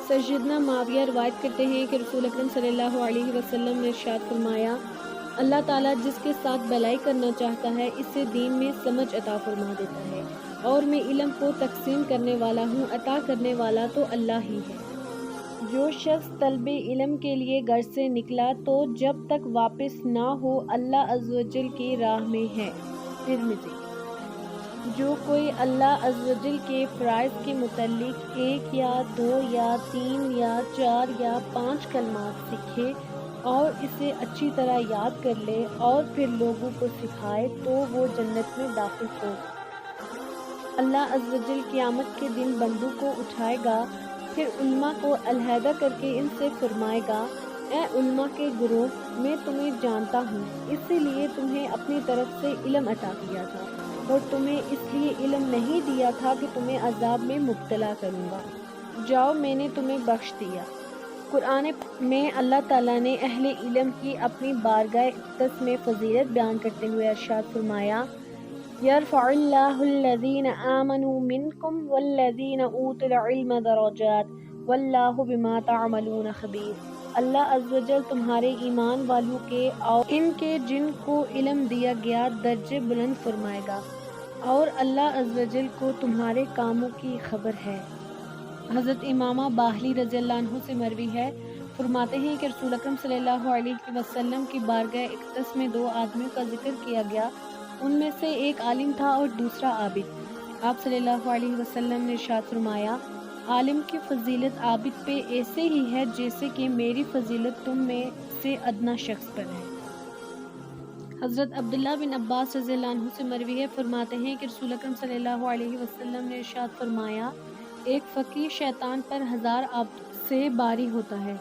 سیدنا معاویہ روایت کرتے ہیں کہ رسول اکرم صلی اللہ علیہ وسلم نے ارشاد فرمایا، اللہ تعالیٰ جس کے ساتھ بھلائی کرنا چاہتا ہے اسے دین میں سمجھ عطا فرما دیتا ہے، اور میں علم کو تقسیم کرنے والا ہوں، عطا کرنے والا تو اللہ ہی ہے۔ جو شخص طلب علم کے لیے گھر سے نکلا تو جب تک واپس نہ ہو اللہ عز و جل کی راہ میں ہے۔ ترمذی۔ جو کوئی اللہ عز و جل کے فرائض کے متعلق 1 یا 2 یا 3 یا 4 یا 5 کلمات سیکھے اور اسے اچھی طرح یاد کر لے اور پھر لوگوں کو سکھائے تو وہ جنت میں داخل ہو۔ اللہ عز و جل قیامت کے دن بندوں کو اٹھائے گا، پھر علماء کو علیحدہ کر کے ان سے فرمائے گا، اے علماء کے گروہ، میں تمہیں جانتا ہوں، اسی لیے تمہیں اپنی طرف سے علم عطا کیا تھا، اور تمہیں اس لیے علم نہیں دیا تھا کہ تمہیں عذاب میں مبتلا کروں گا، جاؤ میں نے تمہیں بخش دیا۔ قرآن میں اللہ تعالیٰ نے اہل علم کی اپنی بارگاہ اقدس میں فضیلت بیان کرتے ہوئے ارشاد فرمایا، یرفع اللہ الذین آمنوا منکم والذین اوتوا العلم درجات واللہ بما تعملون خبیر۔ اللہ عز و جل تمہارے ایمان والوں کے اور ان کے جن کو علم دیا گیا درجے بلند فرمائے گا، اور اللہ عز و جل کو تمہارے کاموں کی خبر ہے۔ حضرت امامہ باہلی رضی اللہ عنہ سے مروی ہے، فرماتے ہیں کہ رسول اکرم صلی اللہ علیہ وسلم کی بارگاہ اقدس میں 2 آدمیوں کا ذکر کیا گیا، ان میں سے ایک عالم تھا اور دوسرا عابد۔ آپ صلی اللہ علیہ وسلم نے ارشاد فرمایا، عالم کی فضیلت عابد پہ ایسے ہی ہے جیسے کہ میری فضیلت تم میں سے ادنا شخص پر ہے۔ حضرت عبداللہ بن عباس رضی اللہ عنہ سے مروی ہے، فرماتے ہیں کہ رسول اکرم صلی اللہ علیہ وسلم نے ارشاد فرمایا، ایک فقیہ شیطان پر 1000 عبد سے باری ہوتا ہے،